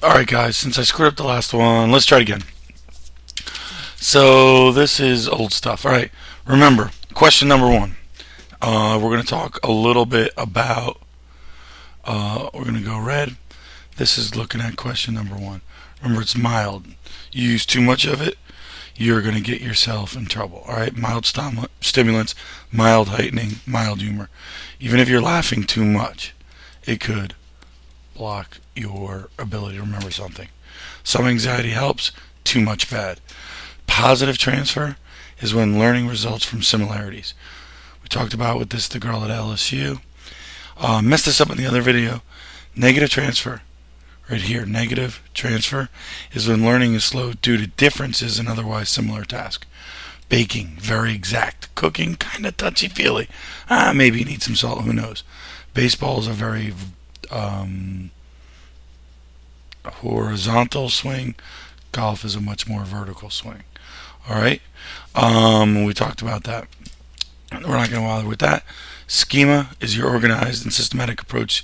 Alright guys, since I screwed up the last one, let's try it again. So this is old stuff. Alright, remember, question number one. We're going to talk a little bit about, we're going to go red. This is looking at question number one. Remember, it's mild. You use too much of it, you're going to get yourself in trouble. Alright, mild stimulants, mild heightening, mild humor. Even if you're laughing too much, it could block your ability to remember something. Some anxiety helps, too much bad. Positive transfer is when learning results from similarities. We talked about with this the girl at LSU. Messed this up in the other video. Negative transfer, right here, negative transfer is when learning is slowed due to differences in otherwise similar tasks. Baking, very exact. Cooking, kind of touchy-feely. Maybe you need some salt, who knows. Baseball is a very horizontal swing. Golf is a much more vertical swing. Alright? We talked about that. We're not going to bother with that. Schema is your organized and systematic approach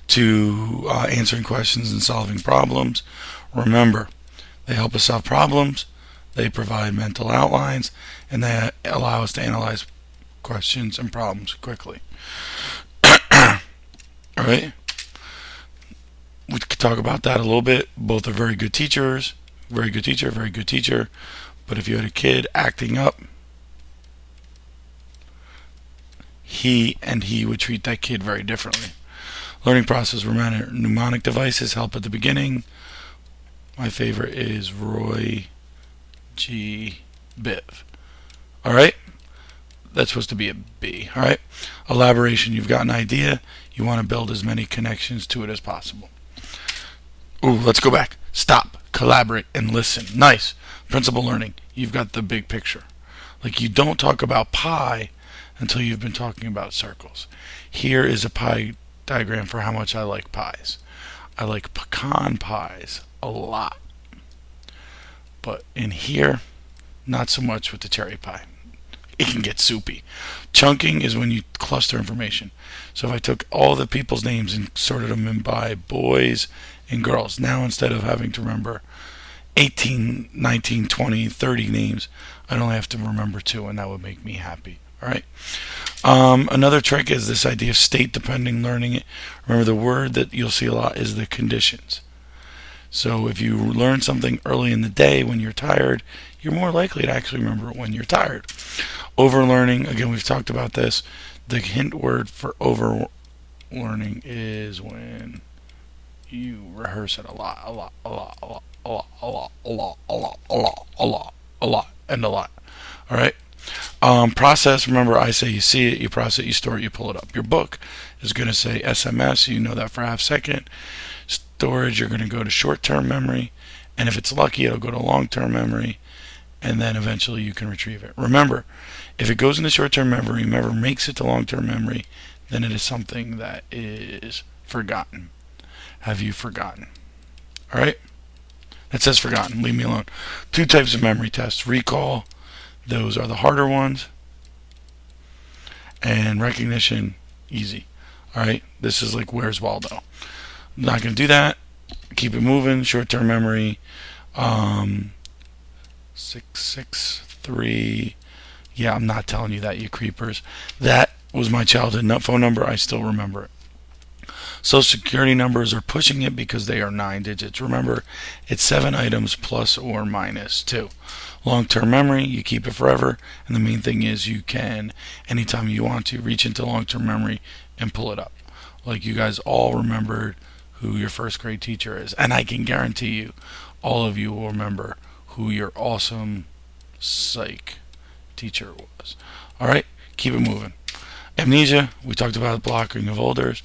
to answering questions and solving problems. Remember, they help us solve problems, they provide mental outlines, and they allow us to analyze questions and problems quickly. Alright? We could talk about that a little bit. Both are very good teachers. Very good teacher, very good teacher. But if you had a kid acting up, he would treat that kid very differently. Learning process, remember, mnemonic devices help at the beginning. My favorite is Roy G. Biv. Alright? That's supposed to be a B. Alright? Elaboration, you've got an idea. You want to build as many connections to it as possible. Ooh, let's go back. Stop, collaborate, and listen. Nice. Principal learning. You've got the big picture. Like, you don't talk about pi until you've been talking about circles. Here is a pie diagram for how much I like pies. I like pecan pies a lot. But in here, not so much with the cherry pie. It can get soupy. Chunking is when you cluster information. So if I took all the people's names and sorted them in by boys and girls, now instead of having to remember 18, 19, 20, 30 names, I'd only have to remember 2, and that would make me happy. Alright? Another trick is this idea of state-dependent learning. Remember, the word that you'll see a lot is the conditions. So if you learn something early in the day when you're tired, you're more likely to actually remember it when you're tired. Overlearning, again, we've talked about this. The hint word for overlearning is when you rehearse it a lot, and a lot. Alright? Process, remember, I say you see it, you process it, you store it, you pull it up. Your book is going to say SMS, you know that for a half second. Storage, you're going to go to short-term memory, and if it's lucky, it'll go to long-term memory, and then eventually you can retrieve it. Remember, if it goes into short-term memory, never makes it to long-term memory, then it is something that is forgotten. Have you forgotten? Alright? It says forgotten. Leave me alone. 2 types of memory tests. Recall, those are the harder ones. And recognition, easy. Alright? This is like Where's Waldo. I'm not going to do that. Keep it moving. Short-term memory. 663. Yeah, I'm not telling you that, you creepers. That was my childhood phone number. I still remember it. Social Security numbers are pushing it because they are 9 digits. Remember, it's 7 items plus or minus 2. Long-term memory, you keep it forever, and the main thing is you can, anytime you want to, reach into long-term memory and pull it up. Like, you guys all remembered who your first grade teacher is, and I can guarantee you, all of you will remember who your awesome psych teacher was. Alright, keep it moving. Amnesia, we talked about blocking of olders.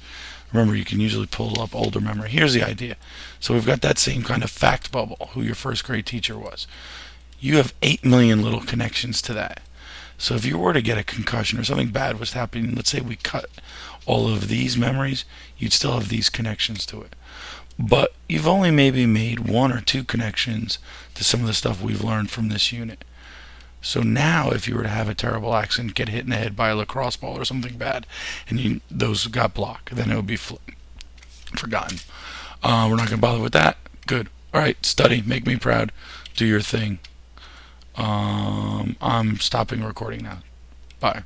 Remember, you can usually pull up older memory. Here's the idea. So we've got that same kind of fact bubble, who your first grade teacher was. You have 8 million little connections to that. So if you were to get a concussion or something bad was happening, let's say we cut all of these memories, you'd still have these connections to it. But you've only maybe made 1 or 2 connections to some of the stuff we've learned from this unit. So now, if you were to have a terrible accident, get hit in the head by a lacrosse ball or something bad, and those got blocked, then it would be forgotten. We're not going to bother with that. Good. All right, study. Make me proud. Do your thing. I'm stopping recording now. Bye.